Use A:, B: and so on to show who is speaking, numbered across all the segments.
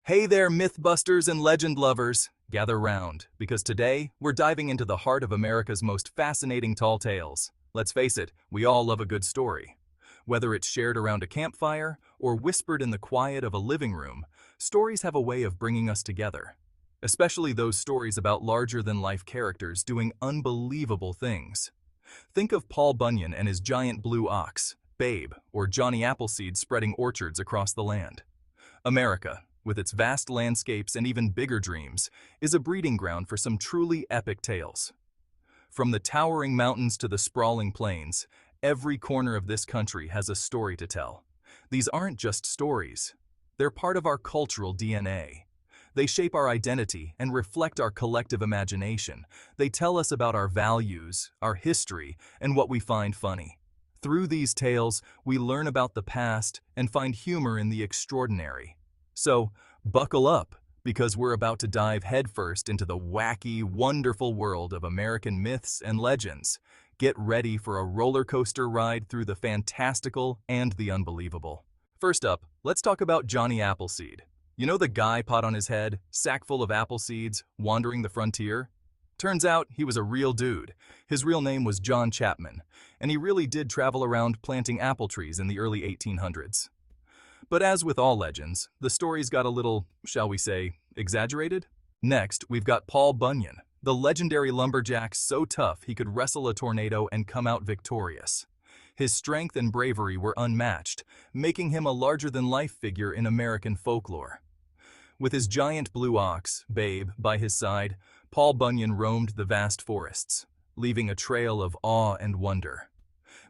A: Hey there, Mythbusters and legend lovers! Gather round, because today we're diving into the heart of America's most fascinating tall tales. Let's face it, we all love a good story. Whether it's shared around a campfire or whispered in the quiet of a living room, stories have a way of bringing us together. Especially those stories about larger-than-life characters doing unbelievable things. Think of Paul Bunyan and his giant blue ox, Babe, or Johnny Appleseed spreading orchards across the land. America, with its vast landscapes and even bigger dreams, is a breeding ground for some truly epic tales. From the towering mountains to the sprawling plains, every corner of this country has a story to tell. These aren't just stories. They're part of our cultural DNA. They shape our identity and reflect our collective imagination. They tell us about our values, our history, and what we find funny. Through these tales, we learn about the past and find humor in the extraordinary. So, buckle up, because we're about to dive headfirst into the wacky, wonderful world of American myths and legends. Get ready for a roller coaster ride through the fantastical and the unbelievable. First up, let's talk about Johnny Appleseed. You know the guy pot on his head, sack full of apple seeds, wandering the frontier? Turns out he was a real dude. His real name was John Chapman, and he really did travel around planting apple trees in the early 1800s. But as with all legends, the stories got a little, shall we say, exaggerated? Next, we've got Paul Bunyan, the legendary lumberjack so tough he could wrestle a tornado and come out victorious. His strength and bravery were unmatched, making him a larger-than-life figure in American folklore. With his giant blue ox, Babe, by his side, Paul Bunyan roamed the vast forests, leaving a trail of awe and wonder.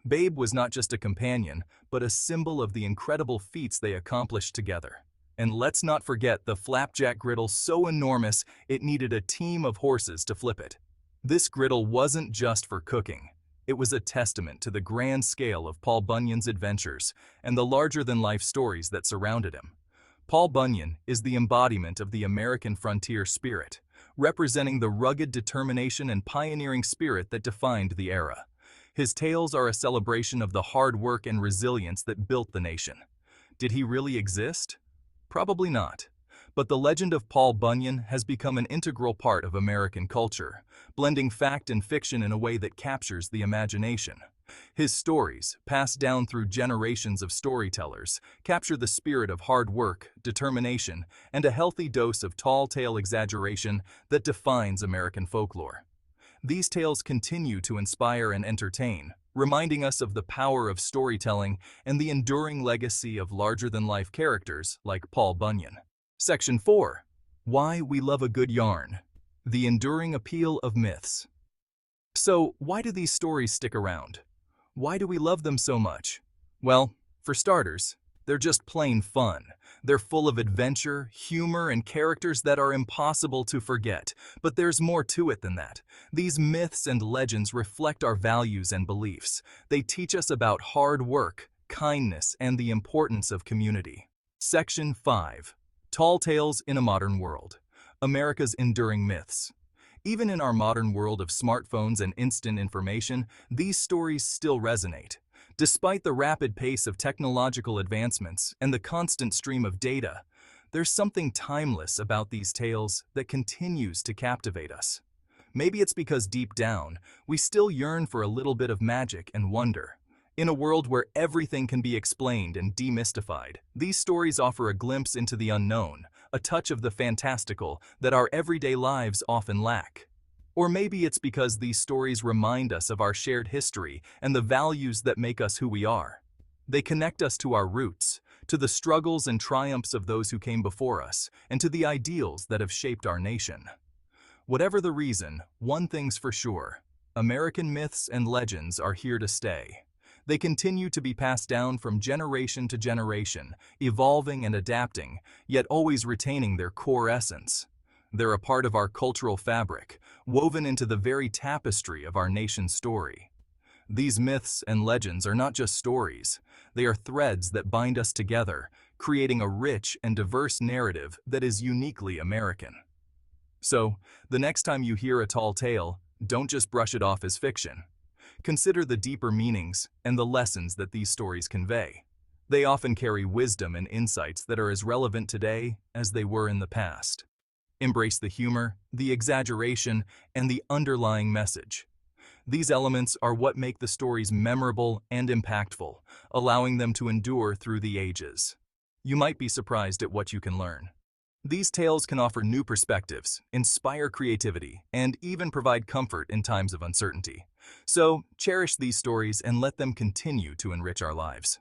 A: Babe was not just a companion, but a symbol of the incredible feats they accomplished together. And let's not forget the flapjack griddle so enormous it needed a team of horses to flip it. This griddle wasn't just for cooking. It was a testament to the grand scale of Paul Bunyan's adventures and the larger-than-life stories that surrounded him. Paul Bunyan is the embodiment of the American frontier spirit, representing the rugged determination and pioneering spirit that defined the era. His tales are a celebration of the hard work and resilience that built the nation. Did he really exist? Probably not. But the legend of Paul Bunyan has become an integral part of American culture, blending fact and fiction in a way that captures the imagination. His stories, passed down through generations of storytellers, capture the spirit of hard work, determination, and a healthy dose of tall-tale exaggeration that defines American folklore. These tales continue to inspire and entertain, reminding us of the power of storytelling and the enduring legacy of larger-than-life characters like Paul Bunyan. Section 4. Why we love a good yarn. The enduring appeal of myths. So, why do these stories stick around? Why do we love them so much? Well, for starters, they're just plain fun. They're full of adventure, humor, and characters that are impossible to forget. But there's more to it than that. These myths and legends reflect our values and beliefs. They teach us about hard work, kindness, and the importance of community. Section 5. Tall Tales in a Modern World. America's Enduring Myths. Even in our modern world of smartphones and instant information, these stories still resonate. Despite the rapid pace of technological advancements and the constant stream of data, there's something timeless about these tales that continues to captivate us. Maybe it's because deep down, we still yearn for a little bit of magic and wonder. In a world where everything can be explained and demystified, these stories offer a glimpse into the unknown, a touch of the fantastical that our everyday lives often lack. Or maybe it's because these stories remind us of our shared history and the values that make us who we are. They connect us to our roots, to the struggles and triumphs of those who came before us, and to the ideals that have shaped our nation. Whatever the reason, one thing's for sure: American myths and legends are here to stay. They continue to be passed down from generation to generation, evolving and adapting, yet always retaining their core essence. They're a part of our cultural fabric, woven into the very tapestry of our nation's story. These myths and legends are not just stories. They are threads that bind us together, creating a rich and diverse narrative that is uniquely American. So, the next time you hear a tall tale, don't just brush it off as fiction. Consider the deeper meanings and the lessons that these stories convey. They often carry wisdom and insights that are as relevant today as they were in the past. Embrace the humor, the exaggeration, and the underlying message. These elements are what make the stories memorable and impactful, allowing them to endure through the ages. You might be surprised at what you can learn. These tales can offer new perspectives, inspire creativity, and even provide comfort in times of uncertainty. So, cherish these stories and let them continue to enrich our lives.